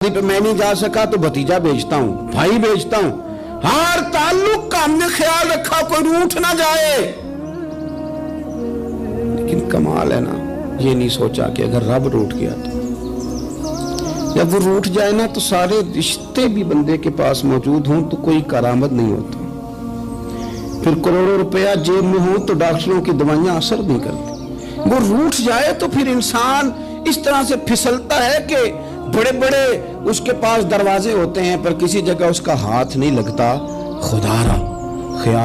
पे मैं नहीं जा सका तो भतीजा भेजता हूँ, भाई भेजता हूँ। हर ताल्लुक का हमने ख्याल रखा कोई रूठ ना जाए। लेकिन कमाल है ना, ये नहीं सोचा कि अगर रब रूठ गया तो जब वो रूठ जाए ना तो सारे रिश्ते भी बंदे के पास मौजूद हों तो कोई करामत नहीं होता। फिर करोड़ों रुपया जेब में हो तो डॉक्टरों की दवाइयां असर नहीं करती। वो रूठ जाए तो फिर इंसान इस तरह से फिसलता है कि बड़े बड़े उसके पास दरवाजे होते हैं पर किसी जगह उसका हाथ नहीं लगता। खुदारा ख्याल